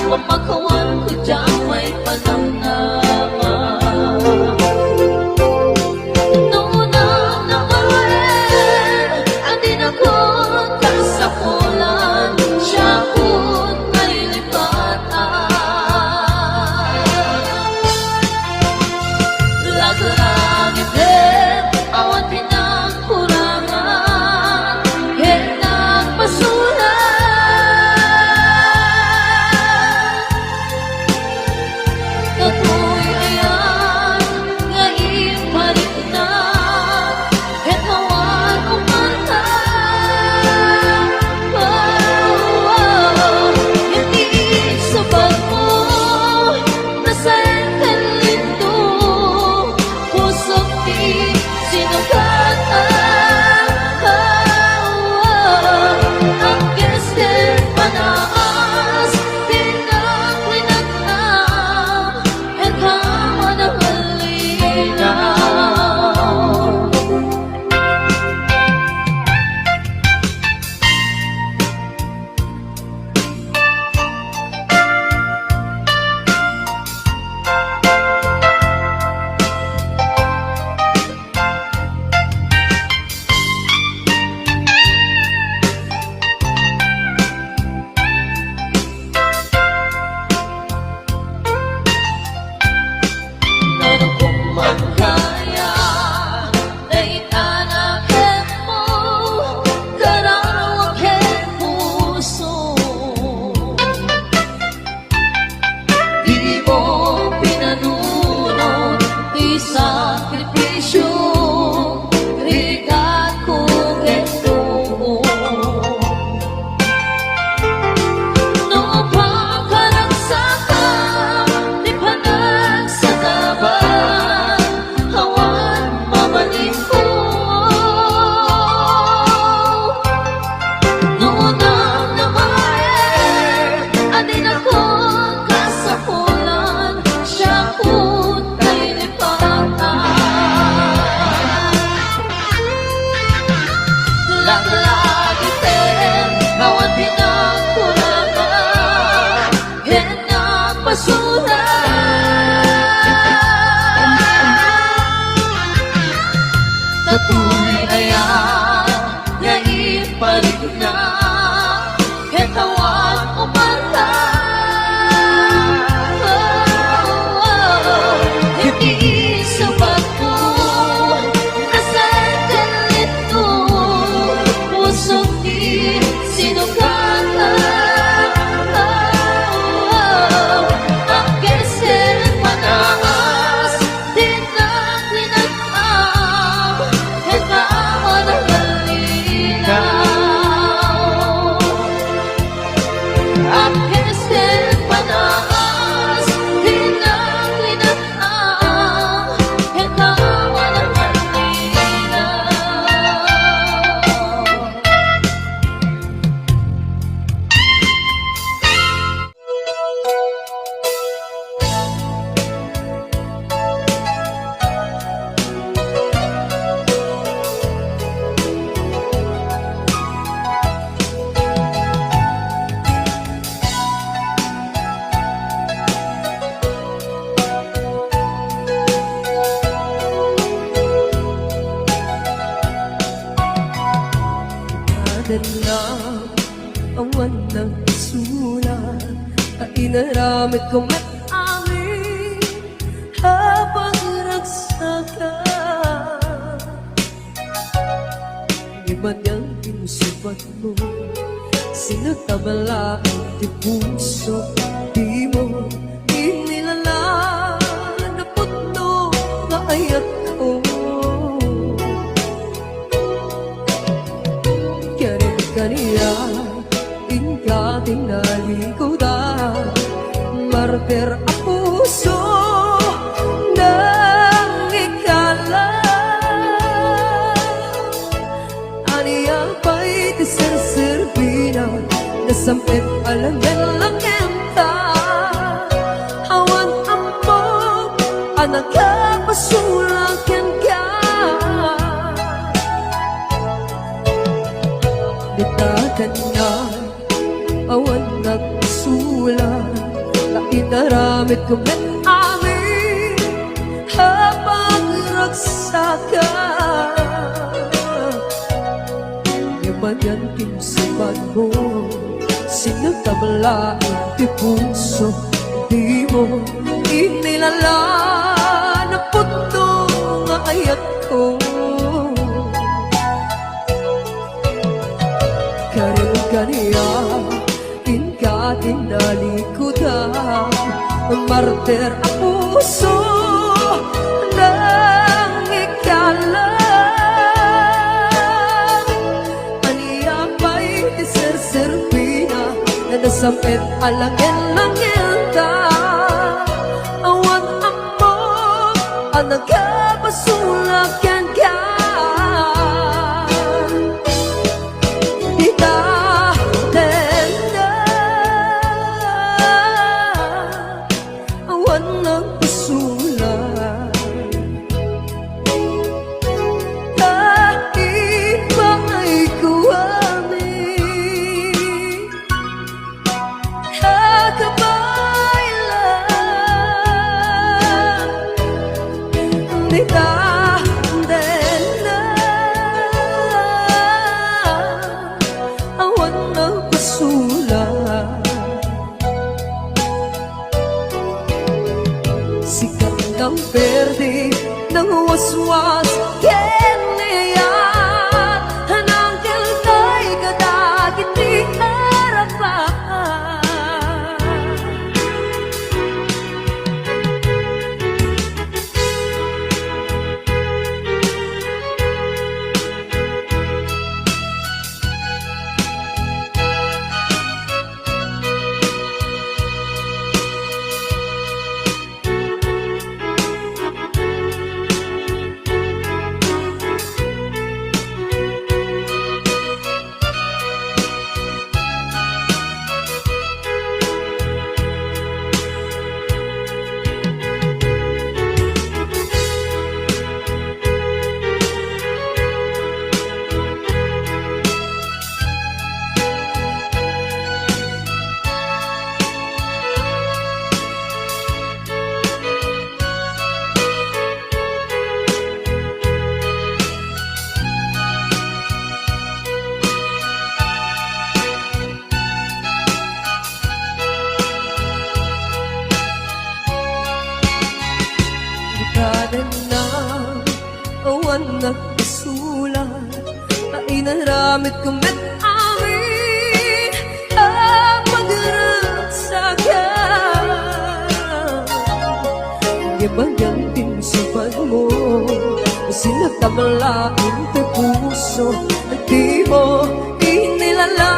pamakawan ko dyan may panamnaman. Noon ang nawain, andin ako kasapulan, siya ko't may lipatan. Lagi-lagi din, awan pinagkurangan, nagpasulan. Ako'y ayan, ngayon palit na, katawan o mata. Hindi sabat mo, nasaan ka lito, pusok di sinugatan. Ang gestel panaas, pinaglinagam, at kama na halinaw. Nanon kung magkaya, naitanakin mo, karawakin puso. Di mo pinanunod, isakripisyo, rigat kong ito. Noong pagkaragsaka, di pa nagsataban, hawan mamaling ko. Noon ang namayan, andin ako kasapulan, siya ko't may lipatan. Lagi-lagi din, hawan pinagkurangan, nagpasulan. Ako'y ayan, ngayon palit na, katawan o mata. Hindi sabat mo, nasaan ka lito, pusok di sinugatan. Ang gestel panaas, tinaglinagam, at kama na halinaw. Ang gestel panaas, tinaglinagam, at kama na halinaw. na awan ng sulat at inaramid ko met amin habang ragsaka. Di ba niyang pinusubat mo, sinatabala ang tipuso, di mo inilala na putno na ayat ko. Kaniya ingka tinaligo da martir ang puso ng ikala aniya pa'y tiserservina nasampit alamin lang enta awan ammo anak kapasulakan ka. Bitakan na awan nagsulat inaramid ko met amin habang ragsaka. Yaman kinsipan mo, sinatamla ang puso, di mo inilala na puto nga ayat ko. Karin-kaniya, tinalikudan, martir ang puso ng ikalan. Aniya pa'y iserserpina na nasampit alangin-langin ta. Awan amo ang nagkabasulakan ka. Verde ng waswas kenayat hanangkel kay kadagit di harapan. Awan nagpasulat na inaramid ko met amin ang magragsakan. Yaman tinsipan mo, sinatamla ang puso, di mo inilala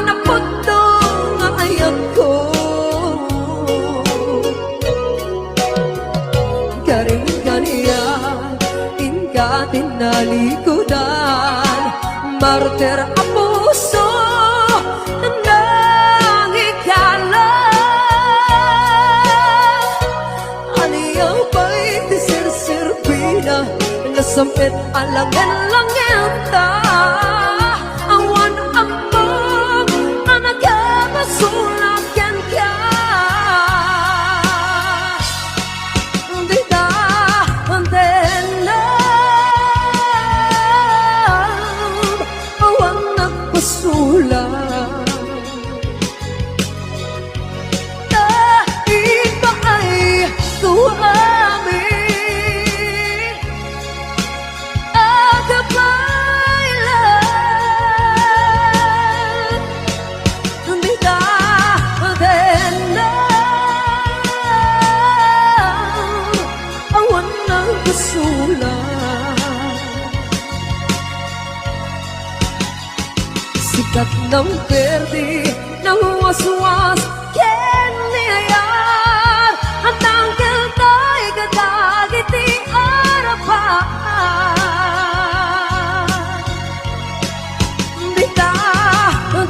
na puto nga ayat ko. Karing-kaniya tinalikudan, martir ang puso ng ikalan. Aniyaw pa'y tiserserpina, nasampit alangin-langin ta. Awan ambang ang nagkabasulakan ka. Sikat ng verde ng waswas kenayat at tangkel tayo kadagit di harapan. Bitaw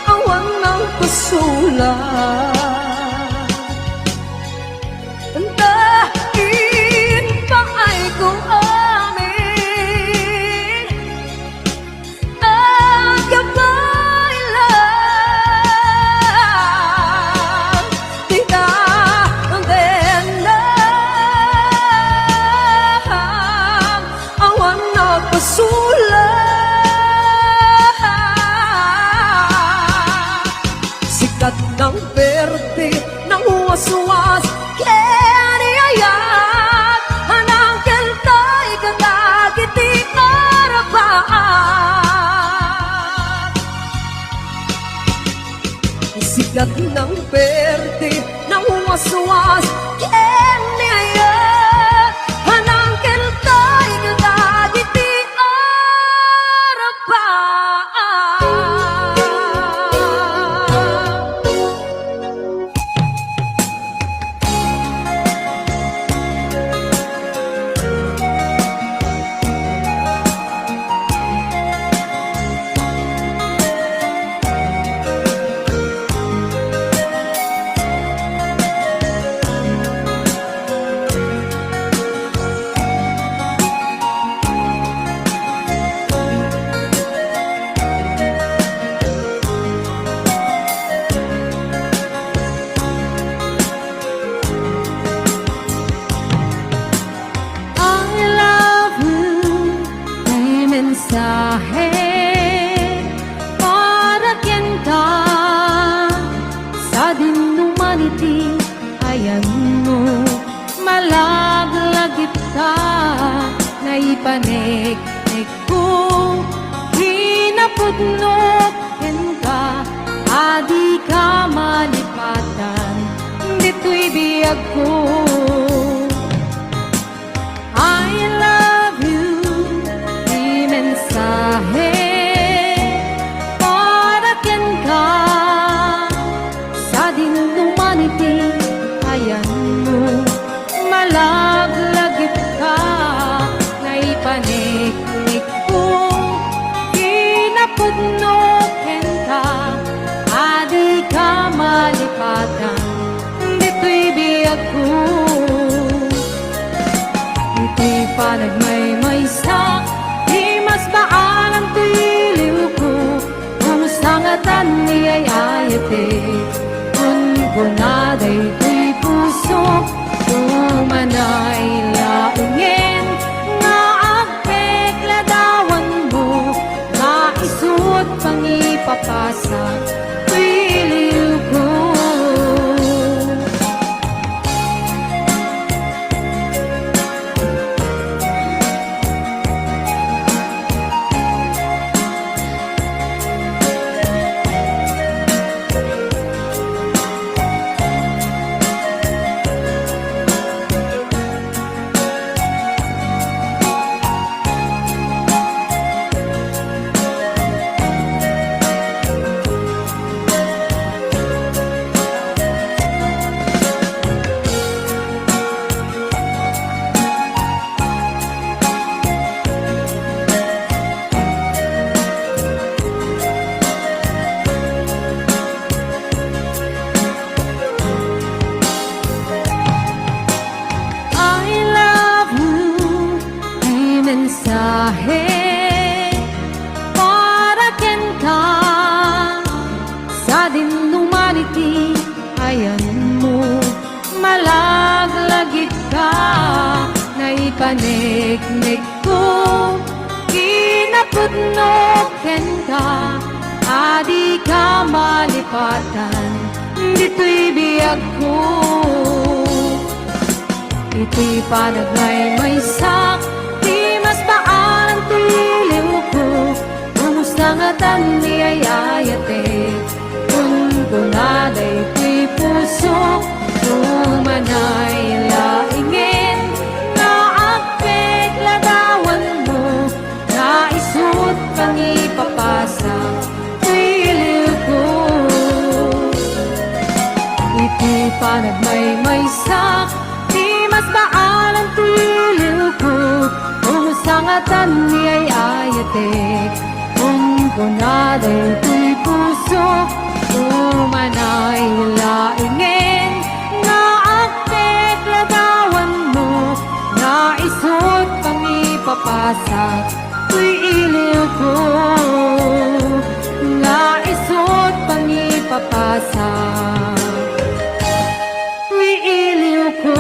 awan ng pasulat. Gabay bigat ng perte na waswas kenya hanang keltay kadagiti arapa. Mensahe para kyan ka sa din humanity, ayan mo malaglagip ka na ipanik-nik ko hinapudnok ken ka adi ka malipatan dito'y biyag ko. I love you mensahe para kyan ka sa din humanity, ayan mo malaglagip ka na ipanik-nik ko kinapudnoken ka adi ka malipatan dito'y biyag ko. Ito'y panagmaymaysak baalan tiliw ko kung sangatan niya'y ayate kung kunaday ko'y puso kumanay laungin nga agpekladawan mo maisut pangipapasa tiliw ko. Mensahe para kyan ka sa din humanity, ayan mo malaglagip ka na ipanik-nik ko kinapudnoken ka adi ka malipatan dito'y biyag ko. Ito'y panagmaymaysak mas baalan tiliw ko kung sangatan niya'y ayate kung kunaday ko'y puso kumanay laingin na agpekladawan mo na isut pangipapasa tiliw ko. Ito'y panagmaymaysak mas baalan tiliw ko kung sangatan niya'y ayate kung kunaday ko'y puso kumanay laingin na agpekladawan mo na isut pangipapasa ko'y iliw ko na isut pangipapasa ko'y iliw ko.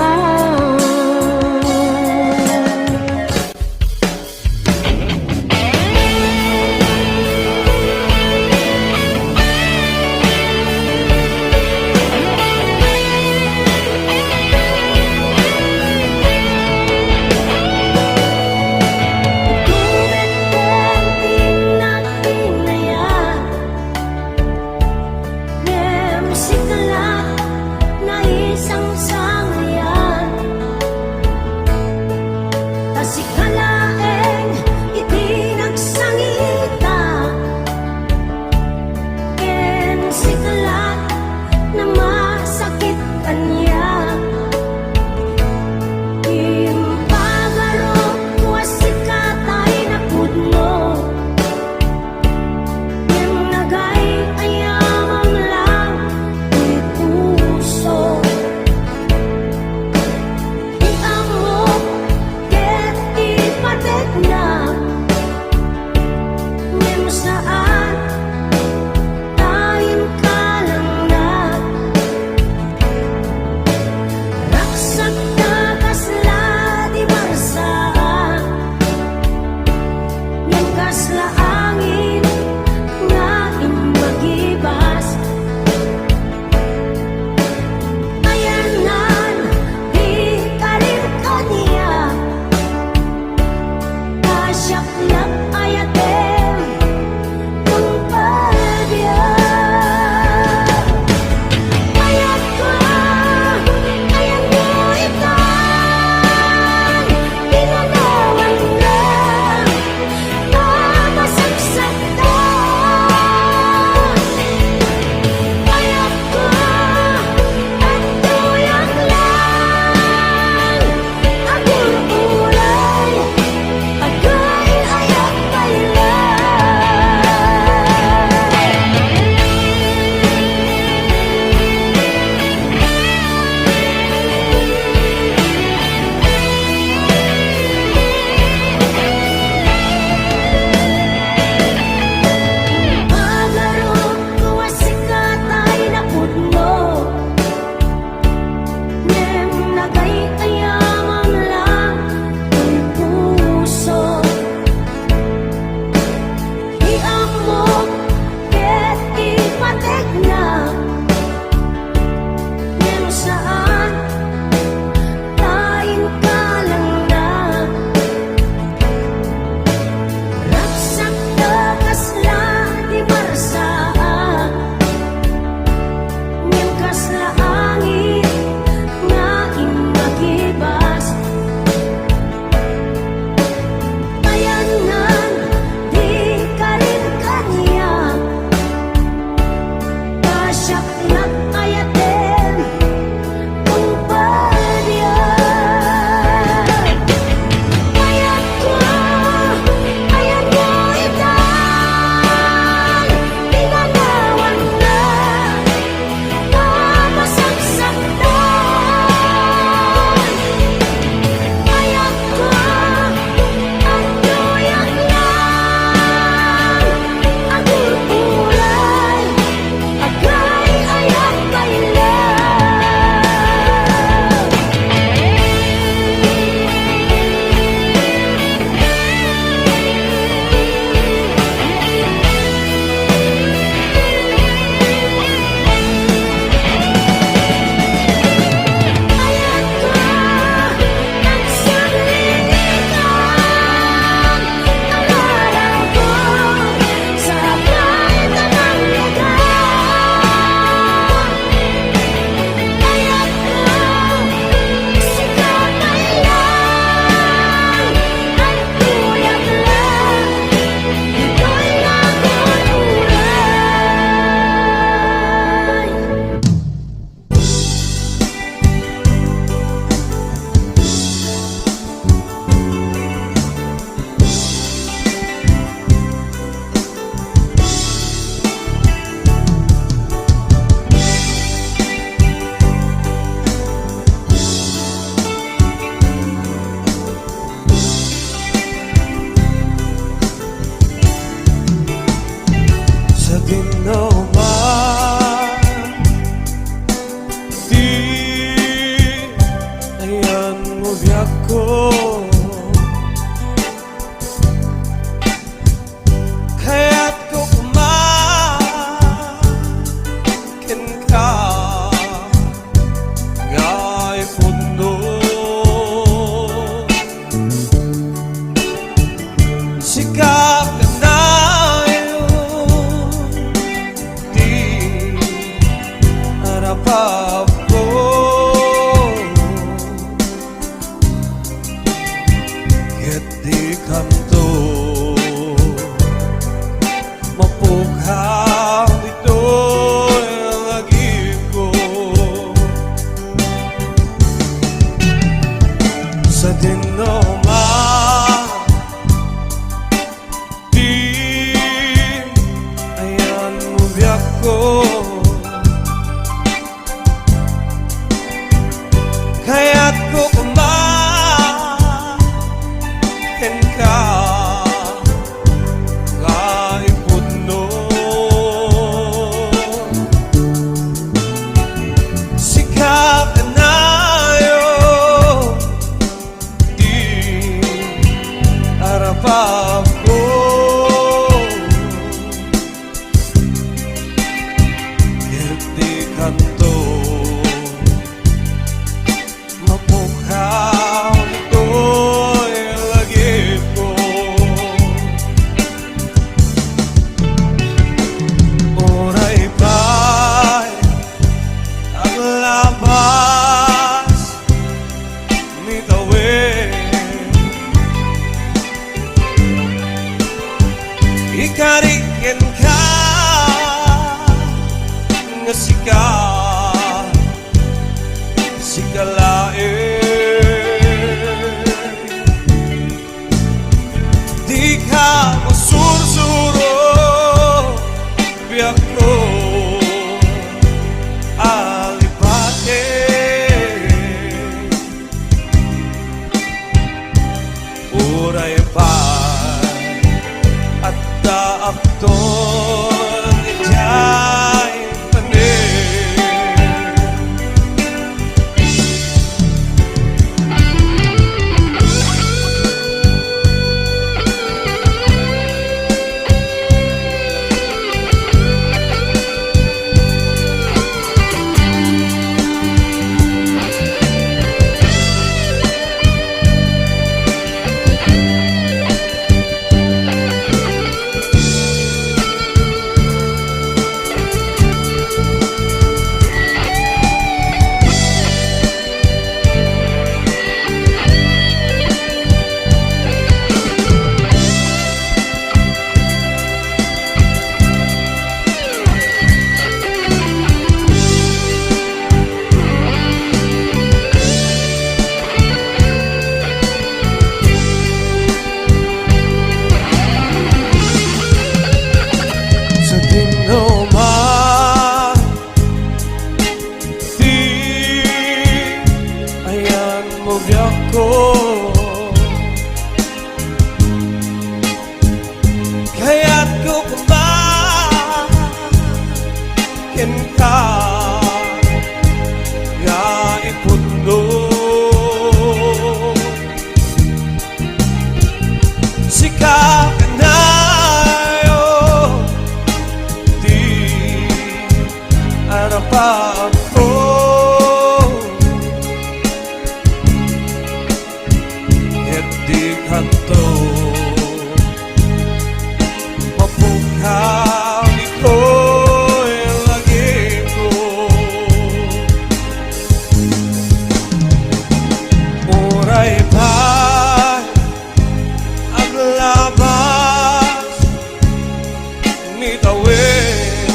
naman di ayan mo biyak ko. Kaya't ko kumakin ka nga'y puno. Sikap ka na yun, di harapap ko. Kaya't di kanto mapughaw ito'y ang agib ko. Sa dinoma di ayan mo biyak ko. Kaya't ko kumakin ka nga'y puno. Sikap ka na yun, di harapap ko. Kaya't di kanto mapughaw ito'y lagip ko. Oray ba'y ang labas mitawid? Ikarikin ka nga sikalain. Di ka masursuro biyak ko alipate. Uray pa at daakton ijay panin. Sa dinoma di ayan mo biyak ko. Kaya't ko kumakin ka nga'y puno. Sikap ka na yun, di harapap ko. Kaya't di kanto mapughaw ito'y lagip ko. Oray ba'y ang labas mitawid?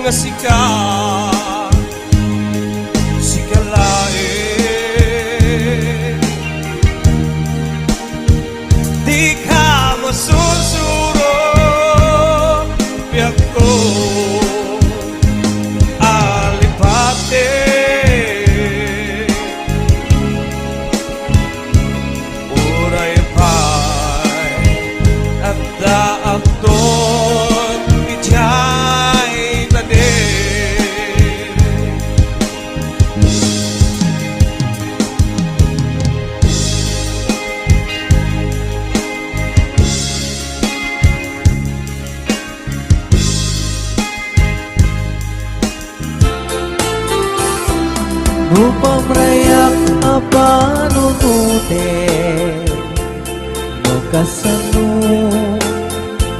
kasika si kalae di ka masusuro biyak ko alipate uray pa'y at daakton itiyay tade Upang rayak apanunute Magkasano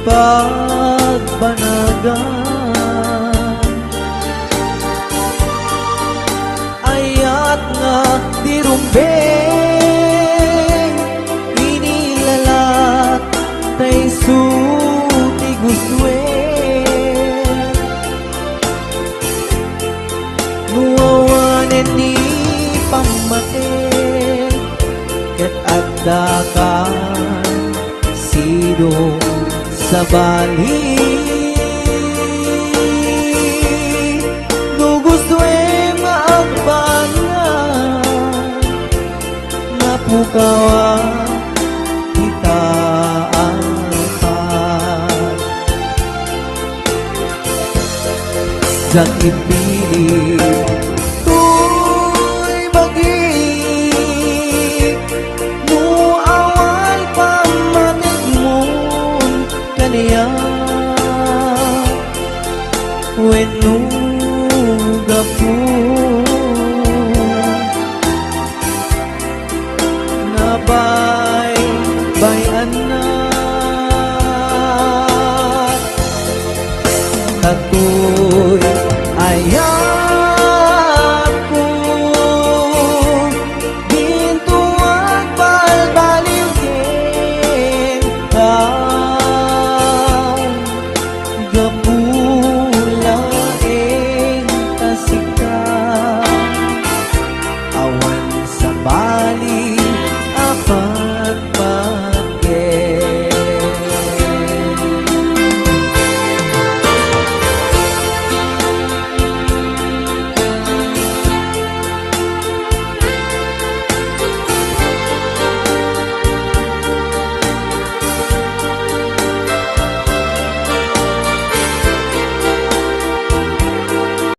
pagbanagan Ayat nga dirumbeng Inilalat tay suti guswen Nuwawanen ni pamaten Ket agdakan sidong sa bali Nuguswen maagbangan Napukawa kita angkat Sa ipilit when nuga po nabaybayan na katoy ayaw